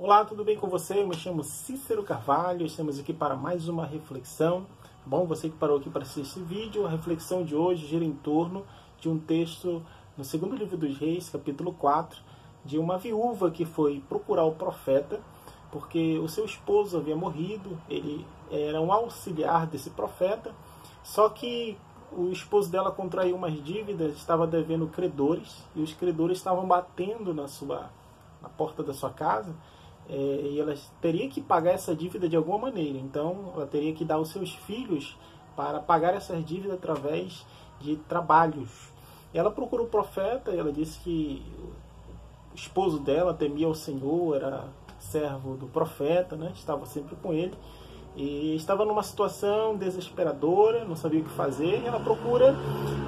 Olá, tudo bem com você? Eu me chamo Cícero Carvalho, estamos aqui para mais uma reflexão. Bom, você que parou aqui para assistir esse vídeo, a reflexão de hoje gira em torno de um texto no segundo livro dos Reis, capítulo 4, de uma viúva que foi procurar o profeta, porque o seu esposo havia morrido, ele era um auxiliar desse profeta, só que o esposo dela contraiu umas dívidas, estava devendo credores, e os credores estavam batendo na porta da sua casa, e ela teria que pagar essa dívida de alguma maneira. Então ela teria que dar os seus filhos para pagar essas dívidas através de trabalhos. Ela procurou o profeta, e ela disse que o esposo dela temia o Senhor, era servo do profeta, né? Estava sempre com ele, e estava numa situação desesperadora, não sabia o que fazer, e ela procura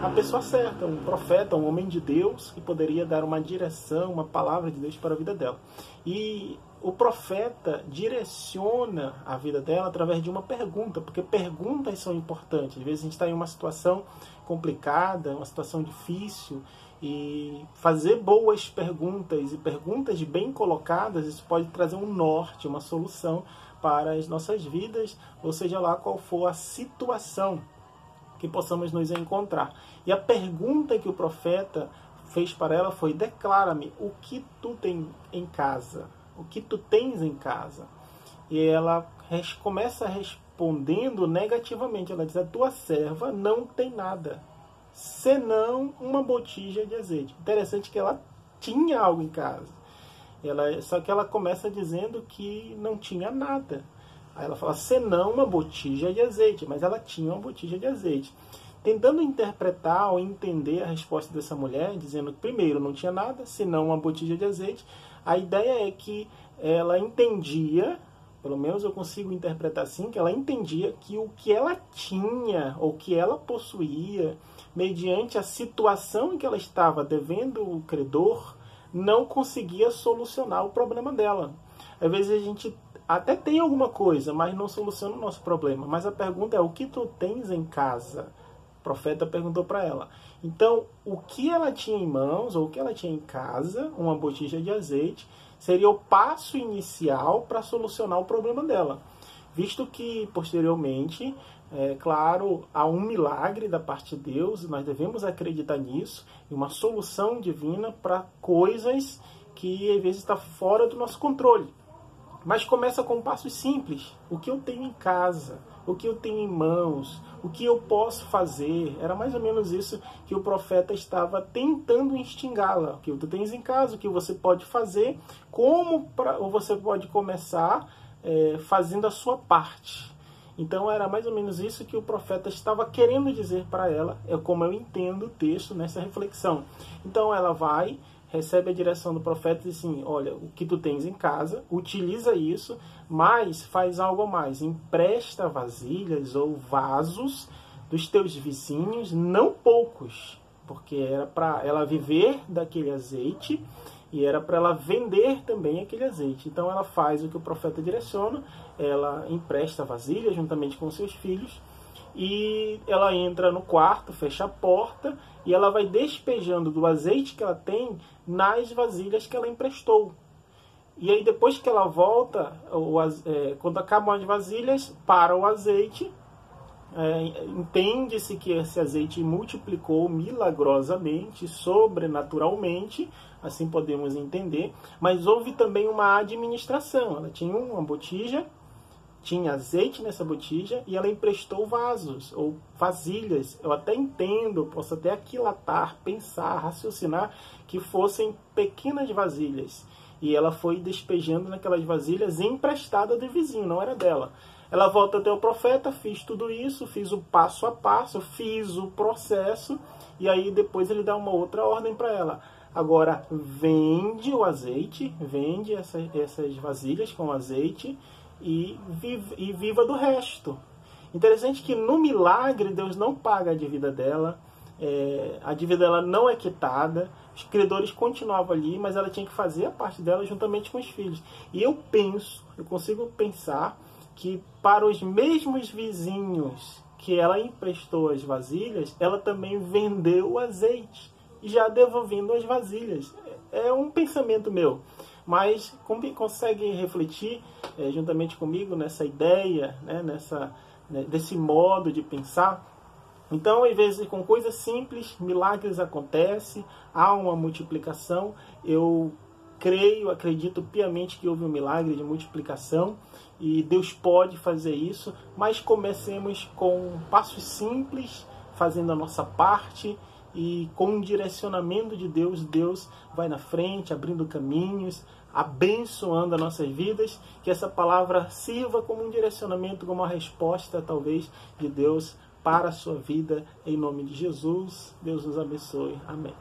a pessoa certa, um profeta, um homem de Deus, que poderia dar uma direção, uma palavra de Deus para a vida dela. E o profeta direciona a vida dela através de uma pergunta, porque perguntas são importantes. Às vezes a gente está em uma situação complicada, uma situação difícil, e fazer boas perguntas e perguntas bem colocadas, isso pode trazer um norte, uma solução para as nossas vidas, ou seja lá qual for a situação que possamos nos encontrar. E a pergunta que o profeta fez para ela foi: declara-me o que tu tens em casa. O que tu tens em casa? E ela começa respondendo negativamente. Ela diz: a tua serva não tem nada, senão uma botija de azeite. Interessante que ela tinha algo em casa. Só que ela começa dizendo que não tinha nada. Aí ela fala: senão uma botija de azeite. Mas ela tinha uma botija de azeite. Tentando interpretar ou entender a resposta dessa mulher, dizendo que primeiro não tinha nada, senão uma botija de azeite. A ideia é que ela entendia, pelo menos eu consigo interpretar assim, que ela entendia que o que ela tinha, ou que ela possuía, mediante a situação em que ela estava devendo o credor, não conseguia solucionar o problema dela. Às vezes a gente até tem alguma coisa, mas não soluciona o nosso problema. Mas a pergunta é: o que tu tens em casa? O profeta perguntou para ela. Então, o que ela tinha em mãos, ou o que ela tinha em casa, uma botija de azeite, seria o passo inicial para solucionar o problema dela. Visto que, posteriormente, claro, há um milagre da parte de Deus, nós devemos acreditar nisso, e uma solução divina para coisas que, às vezes, está fora do nosso controle. Mas começa com passos simples. O que eu tenho em casa? O que eu tenho em mãos? O que eu posso fazer? Era mais ou menos isso que o profeta estava tentando instigá-la. O que tu tens em casa, o que você pode fazer, ou você pode começar fazendo a sua parte. Então era mais ou menos isso que o profeta estava querendo dizer para ela, é como eu entendo o texto nessa reflexão. Então ela vai, recebe a direção do profeta e diz assim: olha, o que tu tens em casa, utiliza isso, mas faz algo a mais, empresta vasilhas ou vasos dos teus vizinhos, não poucos, porque era para ela viver daquele azeite e era para ela vender também aquele azeite. Então ela faz o que o profeta direciona, ela empresta vasilhas juntamente com seus filhos, e ela entra no quarto, fecha a porta, e ela vai despejando do azeite que ela tem nas vasilhas que ela emprestou. E aí depois que ela volta, quando acabam as vasilhas, para o azeite, entende-se que esse azeite multiplicou milagrosamente, sobrenaturalmente, assim podemos entender, mas houve também uma administração. Ela tinha uma botija, tinha azeite nessa botija, e ela emprestou vasos ou vasilhas. Eu até entendo, posso até aquilatar, pensar, raciocinar que fossem pequenas vasilhas. E ela foi despejando naquelas vasilhas emprestadas do vizinho, não era dela. Ela volta até o profeta: fiz tudo isso, fiz o passo a passo, fiz o processo, e aí depois ele dá uma outra ordem para ela. Agora, vende o azeite, vende essas vasilhas com azeite, e viva do resto. Interessante que no milagre Deus não paga a dívida dela, a dívida dela não é quitada, os credores continuavam ali, mas ela tinha que fazer a parte dela juntamente com os filhos. E eu consigo pensar que para os mesmos vizinhos que ela emprestou as vasilhas, ela também vendeu o azeite, já devolvendo as vasilhas. É um pensamento meu. mas consegue refletir juntamente comigo nessa ideia, né, desse modo de pensar? Então, às vezes, com coisas simples, milagres acontecem, há uma multiplicação. Eu acredito piamente que houve um milagre de multiplicação e Deus pode fazer isso, mas comecemos com passos simples, fazendo a nossa parte, e com o direcionamento de Deus, Deus vai na frente, abrindo caminhos, abençoando as nossas vidas, que essa palavra sirva como um direcionamento, como uma resposta, talvez, de Deus para a sua vida, em nome de Jesus. Deus nos abençoe. Amém.